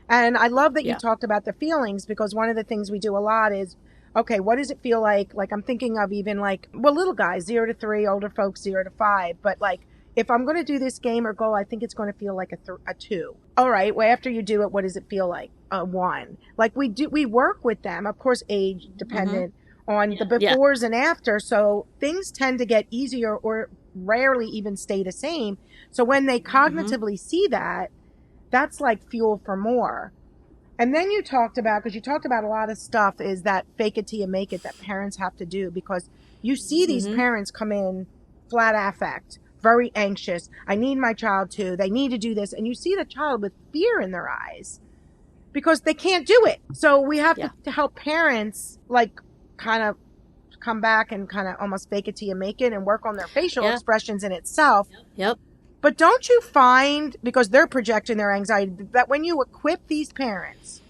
And I love that you Yeah. talked about the feelings, because one of the things we do a lot is, okay, what does it feel like? Like I'm thinking of even like, well, little guys, 0 to 3, older folks, 0 to 5. But like, if I'm going to do this game or goal, I think it's going to feel like a 2. All right. Well, after you do it, what does it feel like? A 1. Like we work with them, of course, age Mm-hmm. dependent on the Yeah. befores and after. So things tend to get easier or rarely even stay the same. So when they Mm-hmm. cognitively see that, that's like fuel for more. And then you talked about, because you talked about a lot of stuff, is that fake it till you make it that parents have to do, because you see these Mm-hmm. parents come in flat affect, very anxious. I need my child to, they need to do this. And you see the child with fear in their eyes because they can't do it. So we have Yeah. to help parents like kind of come back and kind of almost fake it till you make it and work on their facial Yeah. expressions in itself. Yep. But don't you find, because they're projecting their anxiety, that when you equip these parents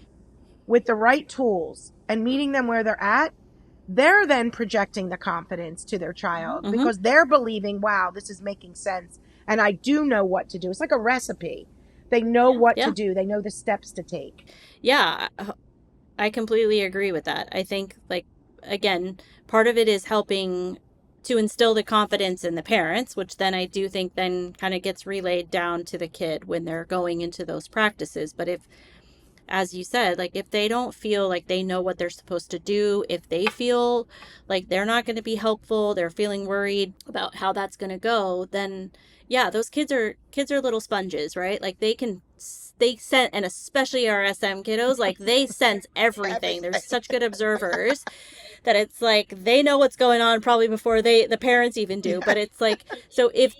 with the right tools and meeting them where they're at, they're then projecting the confidence to their child Mm-hmm. because they're believing, wow, this is making sense. And I do know what to do. It's like a recipe. They know what to Yeah. do. They know the steps to take. Yeah. I completely agree with that. I think, like, again, part of it is helping to instill the confidence in the parents, which then I do think then kind of gets relayed down to the kid when they're going into those practices. But if, as you said, like if they don't feel like they know what they're supposed to do, if they feel like they're not going to be helpful, they're feeling worried about how that's going to go, then yeah, those kids are little sponges, right? Like they sense, and especially our SM kiddos, like they sense everything. They're Everything. such good observers that it's like they know what's going on probably before the parents even do. But Yeah. it's like, so if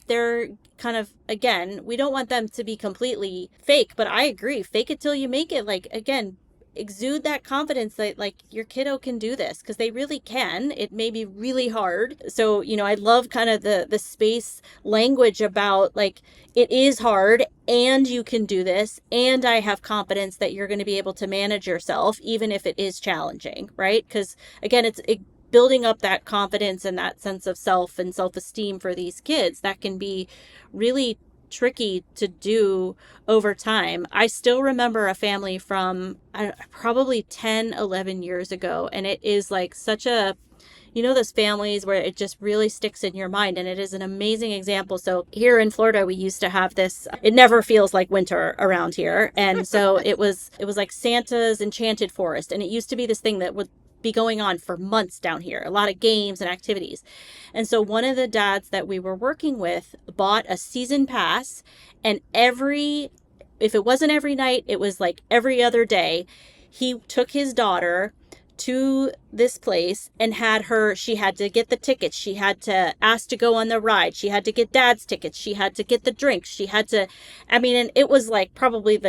they're kind of, again, we don't want them to be completely fake, but I agree, fake it till you make it. Like, again, exude that confidence that like your kiddo can do this, because they really can. It may be really hard. So, I love kind of the space language about like it is hard and you can do this, and I have confidence that you're going to be able to manage yourself even if it is challenging, right? Because again, it's building up that confidence and that sense of self and self-esteem for these kids that can be really tricky to do over time. I still remember a family from probably 10, 11 years ago, and it is like such a, those families where it just really sticks in your mind, and it is an amazing example. So here in Florida, we used to have this, it never feels like winter around here. And so it was like Santa's Enchanted Forest. And it used to be this thing that would be going on for months down here, a lot of games and activities. And so one of the dads that we were working with bought a season pass, and if it wasn't every night, it was like every other day, he took his daughter to this place and she had to get the tickets, she had to ask to go on the ride, she had to get dad's tickets, she had to get the drinks, she had to, I mean, and it was like probably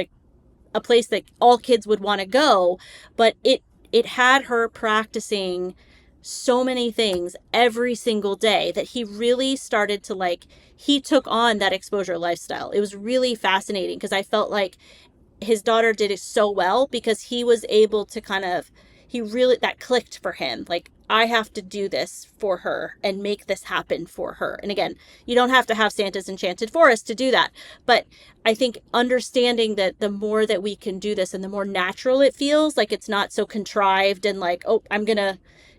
a place that all kids would want to go, but it had her practicing so many things every single day that he really started to like, he took on that exposure lifestyle. It was really fascinating because I felt like his daughter did it so well because he was able to kind of, he really, that clicked for him. Like, I have to do this for her and make this happen for her. And again, you don't have to have Santa's Enchanted Forest to do that. But I think understanding that the more that we can do this and the more natural it feels, like it's not so contrived and like, oh,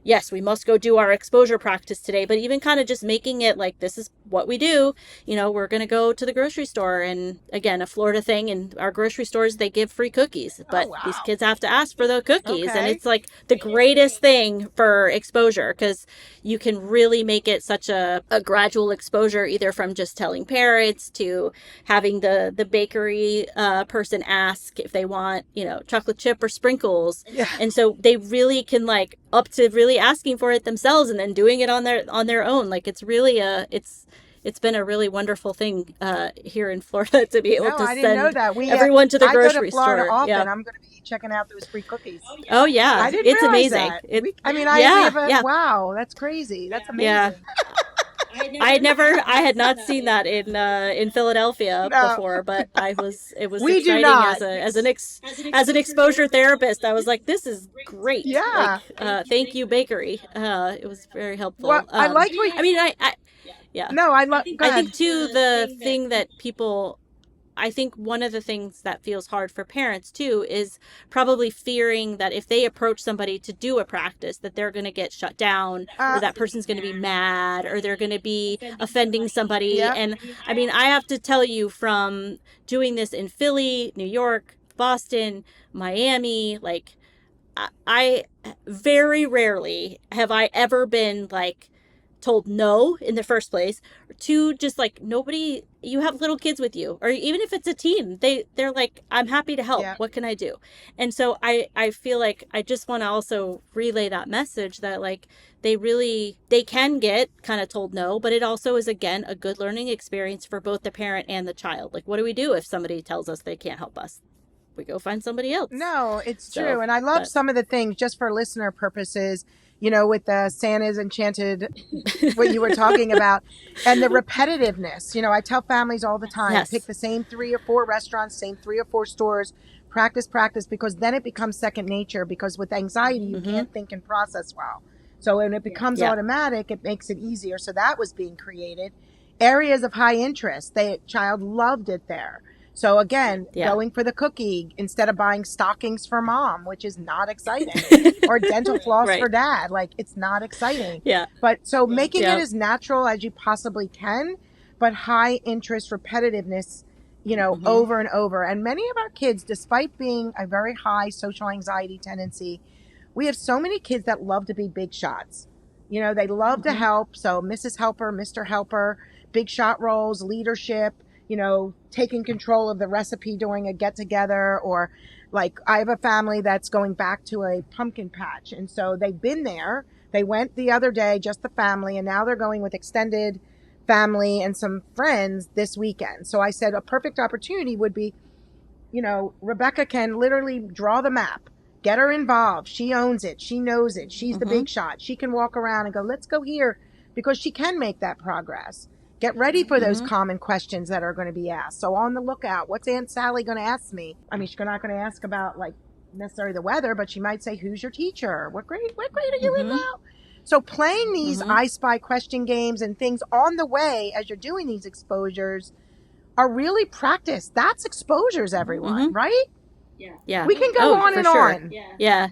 yes, we must go do our exposure practice today, but even kind of just making it like, this is what we do. We're going to go to the grocery store, and again, a Florida thing, in our grocery stores, they give free cookies, Oh, but these wow. kids have to ask for the cookies. And Okay. it's like the greatest thing for exposure because you can really make it such a gradual exposure, either from just telling parents to having the bakery person ask if they want, chocolate chip or sprinkles. Yeah. And so they really can like up to really asking for it themselves and then doing it on their own. Like it's really it's been a really wonderful thing here in Florida to be able No, to I didn't know send that. everyone to the I go to grocery Florida store. often. Yeah. I'm going to be checking out those free cookies. Oh yeah, I didn't it's realize amazing. that. It We Yeah, have a, yeah, wow, that's crazy. That's yeah. amazing. I had not seen that in Philadelphia No, before, but it was we do exciting not. as an exposure therapist. I was like, this is great. Like, Yeah. thank you, bakery. It was very Well, helpful. I liked what, I mean, I yeah. no, I love, go I ahead. think too the thing that people I think one of the things that feels hard for parents too is probably fearing that if they approach somebody to do a practice, that they're going to get shut down, or that person's going to be mad, or they're going to be offending somebody. Yep. And I mean, I have to tell you, from doing this in Philly, New York, Boston, Miami, like, I very rarely have I ever been like told no in the first place, or two, just like, nobody, you have little kids with you, or even if it's a teen, they're like, I'm happy to help. Yeah. What can I do? And so I feel like I just want to also relay that message that like they can get kind of told no, but it also is, again, a good learning experience for both the parent and the child. Like, what do we do if somebody tells us they can't help us? We go find somebody else. No, it's true. And I love some of the things, just for listener purposes, with the Santa's Enchanted, what you were talking about, and the repetitiveness. I tell families all the time, Yes. pick the same 3 or 4 restaurants, same 3 or 4 stores, practice, because then it becomes second nature, because with anxiety, you can't think and process well. So when it becomes automatic, it makes it easier. So that was being created. Areas of high interest. Child loved it there. So again, going for the cookie instead of buying stockings for mom, which is not exciting, or dental floss for dad. Like, it's not exciting. Yeah. But so making it as natural as you possibly can, but high interest repetitiveness, over and over. And many of our kids, despite being a very high social anxiety tendency, we have so many kids that love to be big shots. They love to help. So Mrs. Helper, Mr. Helper, big shot roles, leadership, taking control of the recipe during a get together, or like, I have a family that's going back to a pumpkin patch. And so they've been there. They went the other day, just the family, and now they're going with extended family and some friends this weekend. So I said a perfect opportunity would be, Rebecca can literally draw the map, get her involved. She owns it. She knows it. She's the big shot. She can walk around and go, let's go here, because she can make that progress. Get ready for those common questions that are going to be asked. So on the lookout, what's Aunt Sally going to ask me? I mean, she's not going to ask about like necessarily the weather, but she might say, who's your teacher? What grade are you in now? So playing these I Spy question games and things on the way as you're doing these exposures are really practice. That's exposures, everyone, right? Yeah. We can go on and on. Yeah.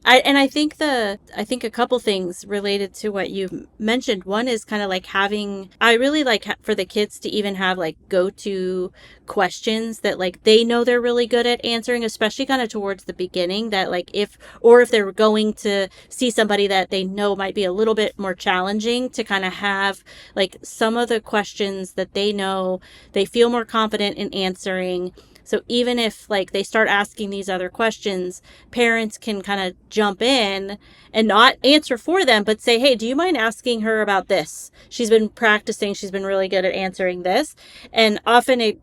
I think a couple things related to what you mentioned. One is kind of like I really like for the kids to even have like go-to questions that like they know they're really good at answering, especially kind of towards the beginning, that like if they're going to see somebody that they know might be a little bit more challenging, to kind of have like some of the questions that they know they feel more confident in answering. So even if like they start asking these other questions, parents can kind of jump in and not answer for them, but say, hey, do you mind asking her about this? She's been practicing. She's been really good at answering this. And often it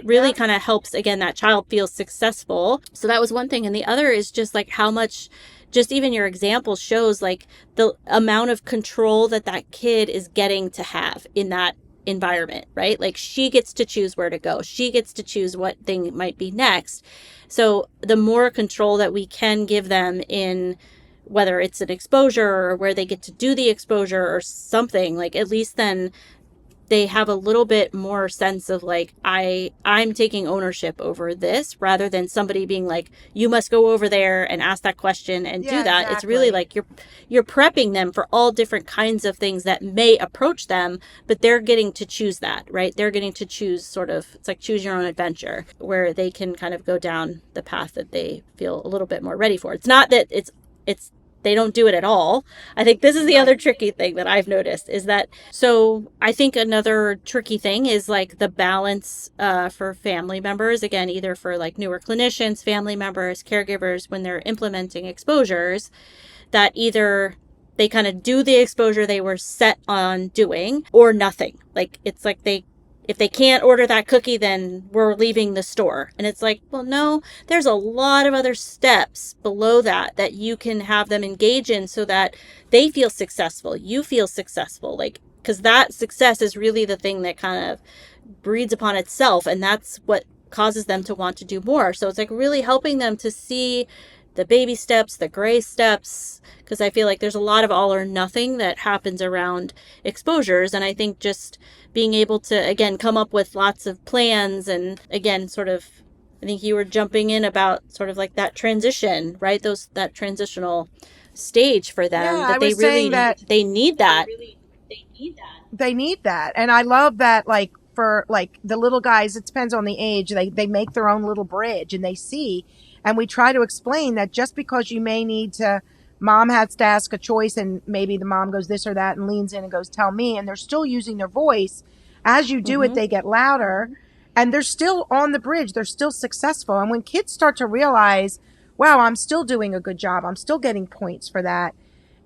really kind of helps, again, that child feel successful. So that was one thing. And the other is just like how much, just even your example shows like the amount of control that kid is getting to have in that environment, right? Like, she gets to choose where to go. She gets to choose what thing might be next. So the more control that we can give them in whether it's an exposure or where they get to do the exposure or something, like, at least then they have a little bit more sense of like, I'm taking ownership over this, rather than somebody being like, you must go over there and ask that question and do that. Exactly. It's really like you're prepping them for all different kinds of things that may approach them, but they're getting to choose that, right? They're getting to choose sort of, it's like choose your own adventure, where they can kind of go down the path that they feel a little bit more ready for. It's not that it's they don't do it at all. I think this is the other tricky thing that I've noticed is that, so I think another tricky thing is like the balance for family members, again, either for like newer clinicians, family members, caregivers, when they're implementing exposures, that either they kind of do the exposure they were set on doing or nothing. Like, it's like if they can't order that cookie, then we're leaving the store. And it's like, well, no, there's a lot of other steps below that you can have them engage in so that they feel successful. You feel successful. Like, because that success is really the thing that kind of breeds upon itself. And that's what causes them to want to do more. So it's like really helping them to see the baby steps, the gray steps, because I feel like there's a lot of all or nothing that happens around exposures. And I think just being able to, again, come up with lots of plans and, again, sort of, I think you were jumping in about sort of like that transition, right? That transitional stage for Yeah, them, I that they was saying really, that they need that. they need that. And I love that, like, for like the little guys, it depends on the age. They make their own little bridge and they see, and we try to explain that just because you may need to, mom has to ask a choice and maybe the mom goes this or that and leans in and goes, tell me, and they're still using their voice. As you do it, Mm-hmm. they get louder and they're still on the bridge. They're still successful. And when kids start to realize, wow, I'm still doing a good job, I'm still getting points for that,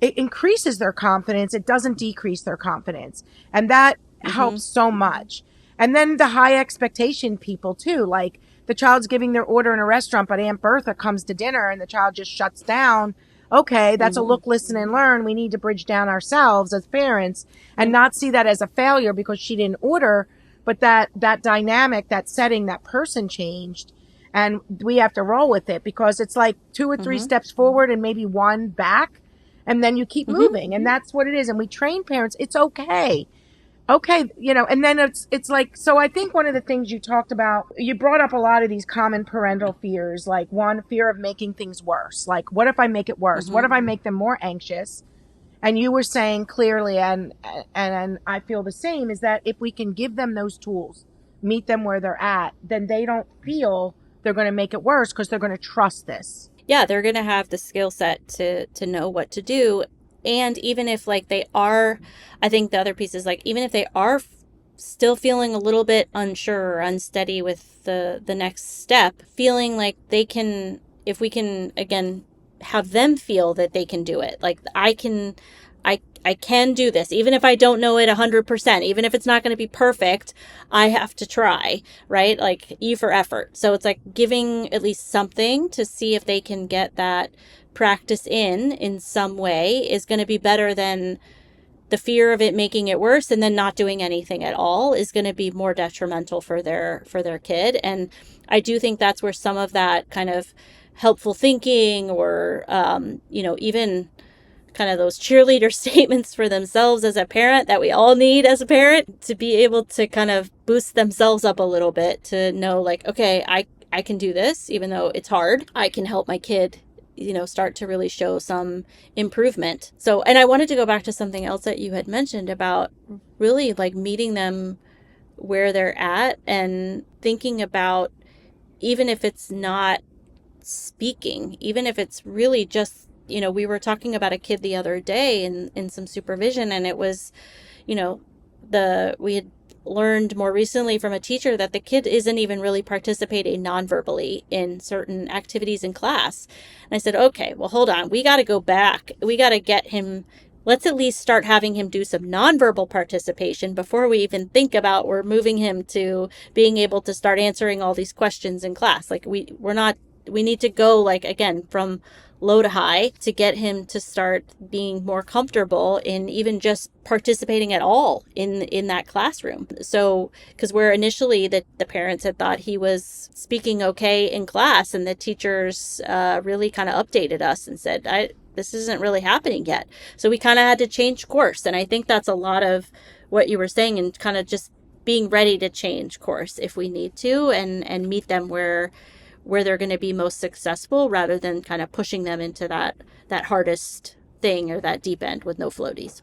it increases their confidence. It doesn't decrease their confidence. And that Mm-hmm. helps so much. And then the high expectation people too, like the child's giving their order in a restaurant, but Aunt Bertha comes to dinner and the child just shuts down. Okay, that's a Mm-hmm. look, listen, and learn. We need to bridge down ourselves as parents and not see that as a failure because she didn't order, but that dynamic, that setting, that person changed. And we have to roll with it because it's like 2 or 3 Mm-hmm. steps forward and maybe one back, and then you keep Mm-hmm. moving. And that's what it is. And we train parents, it's okay. Okay, and then it's like, so I think one of the things you talked about, you brought up a lot of these common parental fears, like one, fear of making things worse. Like, what if I make it worse? What Mm-hmm. if I make them more anxious? And you were saying clearly, and I feel the same, is that if we can give them those tools, meet them where they're at, then they don't feel they're going to make it worse because they're going to trust this. Yeah, they're going to have the skill set to know what to do. And even if like they are, I think the other piece is like, even if they are still feeling a little bit unsure or unsteady with the next step, feeling like they can, if we can again have them feel that they can do it, like I can do this, even if I don't know it 100%, even if it's not going to be perfect, I have to try, right? Like E for effort. So it's like giving at least something to see if they can get that practice in some way is going to be better than the fear of it making it worse, and then not doing anything at all is going to be more detrimental for their kid. And I do think that's where some of that kind of helpful thinking or even kind of those cheerleader statements for themselves as a parent that we all need as a parent, to be able to kind of boost themselves up a little bit, to know like, okay, I can do this even though it's hard. I can help my kid start to really show some improvement. So, and I wanted to go back to something else that you had mentioned about really like meeting them where they're at and thinking about, even if it's not speaking, even if it's really just, we were talking about a kid the other day in some supervision, and it was, you know, we had learned more recently from a teacher that the kid isn't even really participating non-verbally in certain activities in class. And I said, okay, well, hold on. We got to go back. We got to get him. Let's at least start having him do some nonverbal participation before we even think about we're moving him to being able to start answering all these questions in class. Like we're not, we need to go like, again, from low to high to get him to start being more comfortable in even just participating at all in that classroom. So because where initially the parents had thought he was speaking okay in class, and the teachers really kind of updated us and said, this isn't really happening yet. So we kind of had to change course. And I think that's a lot of what you were saying, and kind of just being ready to change course if we need to, and meet them where they're going to be most successful, rather than kind of pushing them into that hardest thing or that deep end with no floaties.